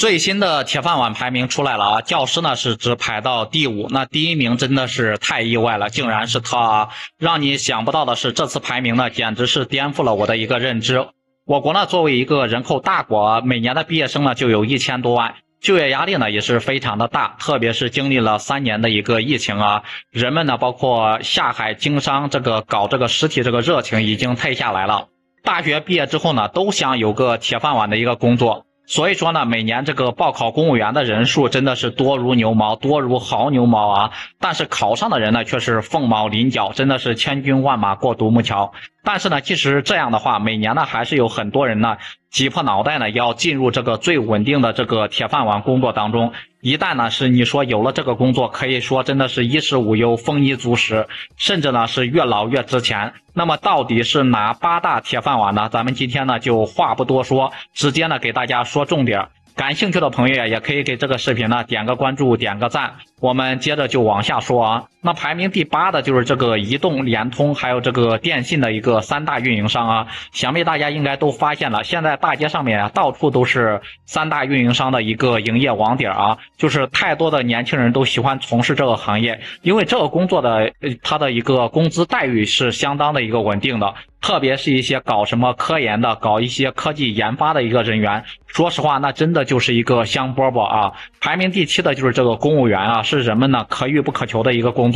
最新的铁饭碗排名出来了啊，教师呢是只排到第5，那第1名真的是太意外了，竟然是他啊！让你想不到的是，这次排名呢简直是颠覆了我的一个认知。我国呢作为一个人口大国，每年的毕业生呢就有1000多万，就业压力呢也是非常的大，特别是经历了3年的一个疫情啊，人们呢包括下海经商搞这个实体这个热情已经退下来了。大学毕业之后呢，都想有个铁饭碗的一个工作。所以说呢，每年这个报考公务员的人数真的是多如牛毛，多如牦牛毛啊！但是考上的人呢，却是凤毛麟角，真的是千军万马过独木桥。但是呢，即使这样的话，每年呢还是有很多人呢挤破脑袋呢要进入这个最稳定的这个铁饭碗工作当中。一旦呢是你说有了这个工作，可以说真的是衣食无忧，丰衣足食，甚至呢是越老越值钱。那么到底是哪8大铁饭碗呢？咱们今天呢就话不多说，直接呢给大家说重点。感兴趣的朋友也可以给这个视频呢点个关注，点个赞。我们接着就往下说啊。那排名第8的就是这个移动、联通还有这个电信的一个3大运营商啊。想必大家应该都发现了，现在大街上面啊到处都是3大运营商的一个营业网点啊，就是太多的年轻人都喜欢从事这个行业，因为这个工作的它的一个工资待遇是相当的一个稳定的，特别是一些搞什么科研的，搞一些科技研发的一个人员，说实话那真的就是一个香饽饽啊。排名第7的就是这个公务员啊，是人们呢可遇不可求的一个工作。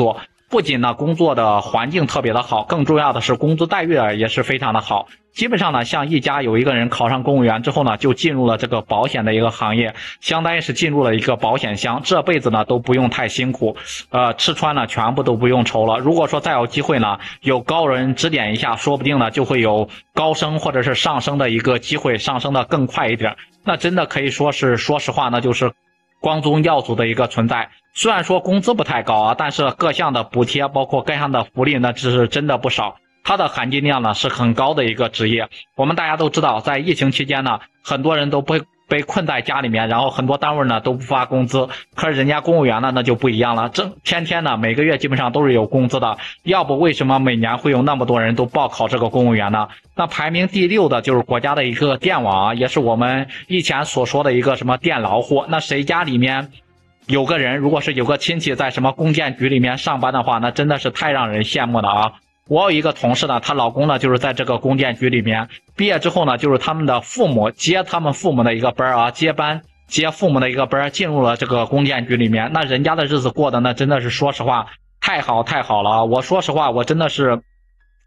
不仅呢工作的环境特别的好，更重要的是工资待遇也是非常的好。基本上呢，像一家有一个人考上公务员之后呢，就进入了这个保险的一个行业，相当于是进入了一个保险箱，这辈子呢都不用太辛苦，吃穿呢全部都不用愁了。如果说再有机会呢，有高人指点一下，说不定呢就会有高升或者是上升的一个机会，上升的更快一点。那真的可以说是，说实话那就是光宗耀祖的一个存在。虽然说工资不太高啊，但是各项的补贴包括各项的福利呢，这是真的不少。它的含金量呢是很高的一个职业。我们大家都知道，在疫情期间呢，很多人都被困在家里面，然后很多单位呢都不发工资。可是人家公务员呢那就不一样了，这天天呢每个月基本上都是有工资的，要不为什么每年会有那么多人都报考这个公务员呢？那排名第6的就是国家的一个电网啊，也是我们以前所说的一个什么电老虎。那谁家里面有个人，如果是有个亲戚在什么供电局里面上班的话，那真的是太让人羡慕了啊。我有一个同事呢，她老公呢就是在这个供电局里面，毕业之后呢就是他们的父母接他们父母的一个班啊，接父母的一个班进入了这个供电局里面。那人家的日子过得那真的是说实话太好了啊。我说实话，我真的是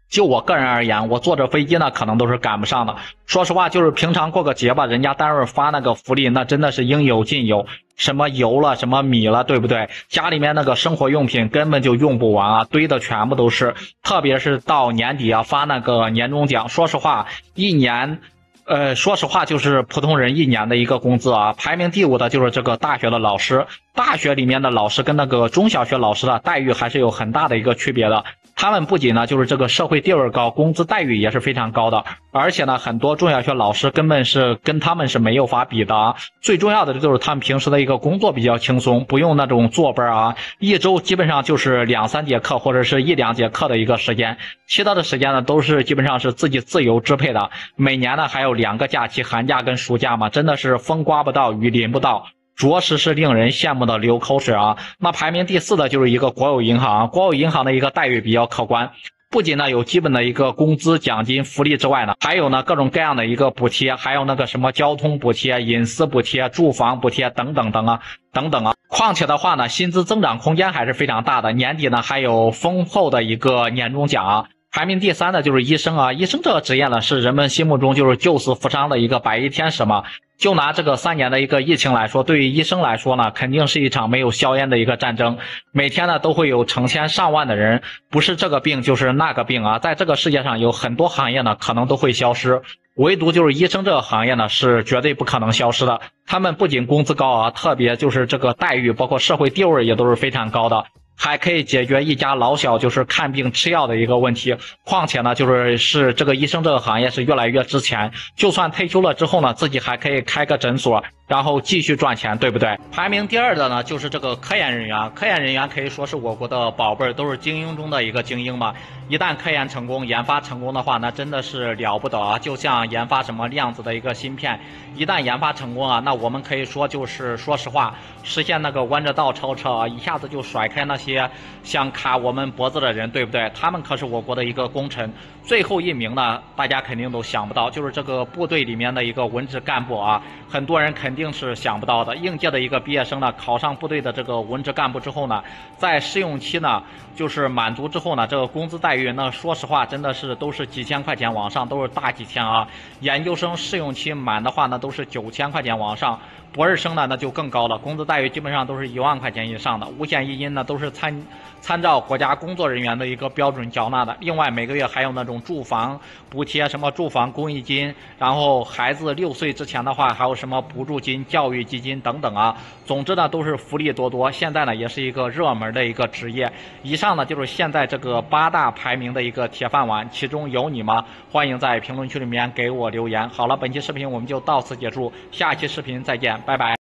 就我个人而言，我坐着飞机呢可能都是赶不上的。说实话，就是平常过个节吧，人家单位发那个福利那真的是应有尽有，什么油了什么米了，对不对？家里面那个生活用品根本就用不完啊，堆的全部都是。特别是到年底啊发那个年终奖，说实话一年说实话就是普通人1年的一个工资啊。排名第5的就是这个大学的老师，大学里面的老师跟那个中小学老师的待遇还是有很大的一个区别的。他们不仅呢就是这个社会地位高，工资待遇也是非常高的，而且呢很多中小学老师根本是跟他们是没有法比的啊。最重要的就是他们平时的一个工作比较轻松，不用那种坐班啊，一周基本上就是2、3节课或者是1、2节课的一个时间，其他的时间呢都是基本上是自己自由支配的。每年呢还有2个假期，寒假跟暑假嘛，真的是风刮不到雨淋不到，着实是令人羡慕的流口水啊。那排名第4的就是一个国有银行，国有银行的一个待遇比较可观，不仅呢有基本的一个工资奖金福利之外呢，还有呢各种各样的一个补贴，还有那个什么交通补贴、隐私补贴、住房补贴等等啊。况且的话呢，薪资增长空间还是非常大的，年底呢还有丰厚的一个年终奖啊。排名第3的就是医生啊，医生这个职业呢是人们心目中就是救死扶伤的一个白衣天使嘛。就拿这个3年的一个疫情来说，对于医生来说呢，肯定是一场没有硝烟的一个战争。每天呢都会有成千上万的人，不是这个病就是那个病啊。在这个世界上有很多行业呢可能都会消失，唯独就是医生这个行业呢是绝对不可能消失的。他们不仅工资高啊，特别就是这个待遇包括社会地位也都是非常高的，还可以解决一家老小就是看病吃药的一个问题。况且呢就是这个医生这个行业是越来越值钱，就算退休了之后呢，自己还可以开个诊所，然后继续赚钱，对不对？排名第2的呢，就是这个科研人员。科研人员可以说是我国的宝贝儿，都是精英中的一个精英嘛。一旦科研成功、研发成功的话，那真的是了不得啊！就像研发什么量子的一个芯片，一旦研发成功啊，那我们可以说就是说实话，实现那个弯着道超车啊，一下子就甩开那些想卡我们脖子的人，对不对？他们可是我国的一个功臣。最后一名呢，大家肯定都想不到，就是这个部队里面的一个文职干部啊，很多人肯定是想不到的。应届的一个毕业生呢，考上部队的这个文职干部之后呢，在试用期呢，就是满足之后呢，这个工资待遇那说实话真的是都是几千块钱往上，都是大几千啊。研究生试用期满的话呢，都是9000块钱往上。博士生呢，那就更高了，工资待遇基本上都是1万块钱以上的。五险一金呢，都是参照国家工作人员的一个标准缴纳的。另外每个月还有那种住房补贴，什么住房公益金，然后孩子6岁之前的话，还有什么补助金、教育基金等等啊。总之呢，都是福利多多。现在呢，也是一个热门的一个职业。以上呢，就是现在这个8大排名的一个铁饭碗，其中有你吗？欢迎在评论区里面给我留言。好了，本期视频我们就到此结束，下期视频再见，拜拜。